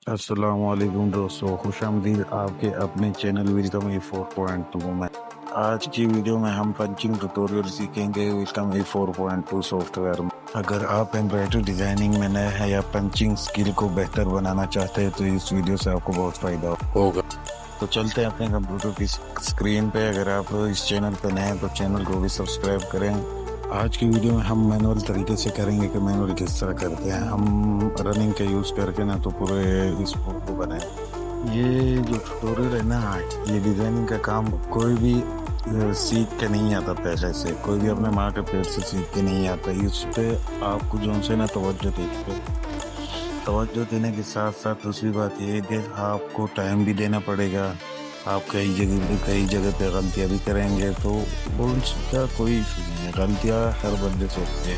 अस्सलामुअलैकुम दोस्तों, खुशामदीद आपके अपने चैनल विलकम E4.2 में। आज की वीडियो में हम पंचिंग ट्यूटोरियल सीखेंगे विलकम E4.2 सॉफ्टवेयर में। अगर आप एम्ब्रॉयडरी डिजाइनिंग में नए हैं या पंचिंग स्किल को बेहतर बनाना चाहते हैं तो इस वीडियो से आपको बहुत फायदा होगा। तो चलते हैं अपने कंप्यूटर की स्क्रीन पे। अगर आप इस चैनल पे नए हैं तो चैनल को भी सब्सक्राइब करें। आज की वीडियो में हम मैनुअल तरीके से करेंगे कि मैनुअल किस तरह करते हैं हम रनिंग के यूज़ करके ना, तो पूरे इस बोर्ड को बनाए। ये जो ट्यूटोरियल है ना, ये डिजाइनिंग का काम कोई भी सीख के नहीं आता। पहले से कोई भी अपने माँ के पेट से सीख के नहीं आता। इस पे आपको जो से ना तवज्जो देने के साथ साथ दूसरी बात ये है कि आपको टाइम भी देना पड़ेगा। आप कई जगह पे गलतियाँ भी करेंगे, तो उसका कोई इशू नहीं है। गलतियाँ हर बंदे से होती है,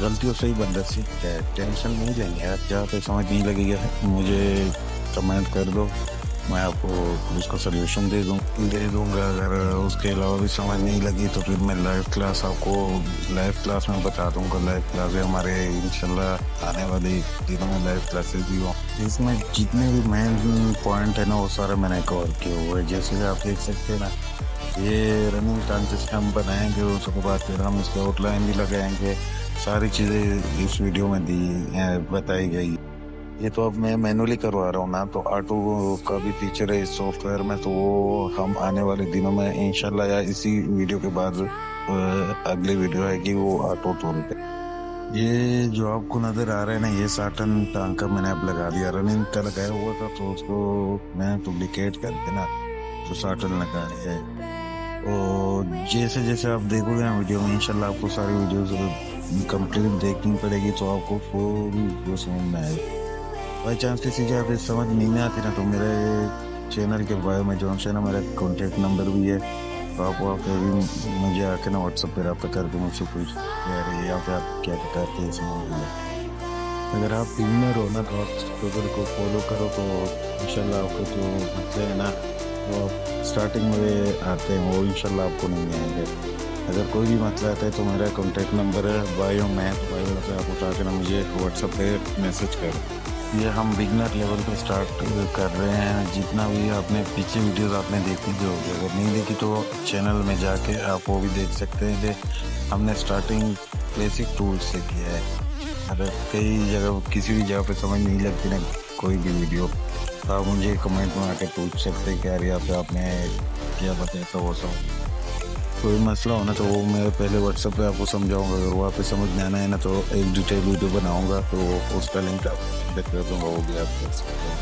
गलतियों से ही बंदा सीखता है। टेंशन नहीं लेंगे आप। जहाँ पे समझ नहीं लगेगा मुझे कमेंट कर दो, मैं आपको उसका सोल्यूशन दे दूंगा। अगर उसके अलावा भी समझ नहीं लगी तो फिर मैं लाइव क्लास में बता दूंगा। लाइव क्लास हमारे इंशाल्लाह आने वाले दिनों में लाइव क्लासेस भी हों। इसमें जितने भी मेन पॉइंट है ना, वो सारे मैंने कवर किए हुए हैं। जैसे कि आप देख सकते हैं ना, ये रनिंग ट्रांजिशन हम बनाएंगे, उसके बाद फिर हम इसके आउटलाइन भी लगाएंगे। सारी चीज़ें इस वीडियो में बताई गई। ये तो अब मैं मैनुअली करवा रहा हूँ ना, तो ऑटो का भी फीचर है इस सॉफ्टवेयर में, तो वो हम आने वाले दिनों में इंशाल्लाह या इसी वीडियो के बाद अगली वीडियो है कि वो ऑटो टूल पे। ये जो आपको नजर आ रहा है ना, ये साटन टांका मैंने अब लगा दिया। रनिंग का लगाया हुआ था तो उसको मैं डुप्लीकेट करके ना तो साटन लगा दिया है। और जैसे जैसे आप देखोगे ना वीडियो में, इंशाल्लाह आपको सारी वीडियोस कंप्लीट देखनी पड़ेगी, तो आपको पूरी वीडियो समझ में आएगी। बाई चांस किसी की आप समझ नहीं आती ना, तो मेरे चैनल के बायो में जो है ना, मेरा कॉन्टेक्ट नंबर भी है। तो आप वहाँ पे भी मुझे आके ना व्हाट्सएप पे रब्ता करके मुझसे पूछ यार यहाँ पे आप क्या करते हैं इसमें। अगर आप बिगिनर हो ना, तो आप ट्यूटोरियल को फॉलो करो, तो इंशाल्लाह आपको जो मसले हैं ना, वो आप स्टार्टिंग में आते हैं, वो इंशाल्लाह आपको नहीं आएंगे। अगर कोई भी मसला आता है तो मेरा कॉन्टेक्ट नंबर है बायो में, बायो से आप उठा के ना मुझे व्हाट्सएप पे मैसेज करो। ये हम बिगनर लेवल पे स्टार्ट कर रहे हैं। जितना भी आपने पीछे वीडियोस आपने देखी भी होगी, अगर नहीं देखी तो चैनल में जाके आप वो भी देख सकते हैं कि हमने स्टार्टिंग बेसिक टूल्स से किया है। अगर कई जगह किसी भी जगह पे समझ नहीं लगती ना कोई भी वीडियो, तो आप मुझे कमेंट में आके पूछ सकते हैं कि यार यहाँ पे आपने क्या बताया था, वो सब कोई मसला हो ना तो वो मैं पहले व्हाट्सएप पे आपको समझाऊंगा। अगर वहाँ पे समझ में आना है ना, तो एक डिटेल वीडियो बनाऊंगा, तो उसका लिंक आप देख कर दूँगा, वो भी आप देख सकते हैं।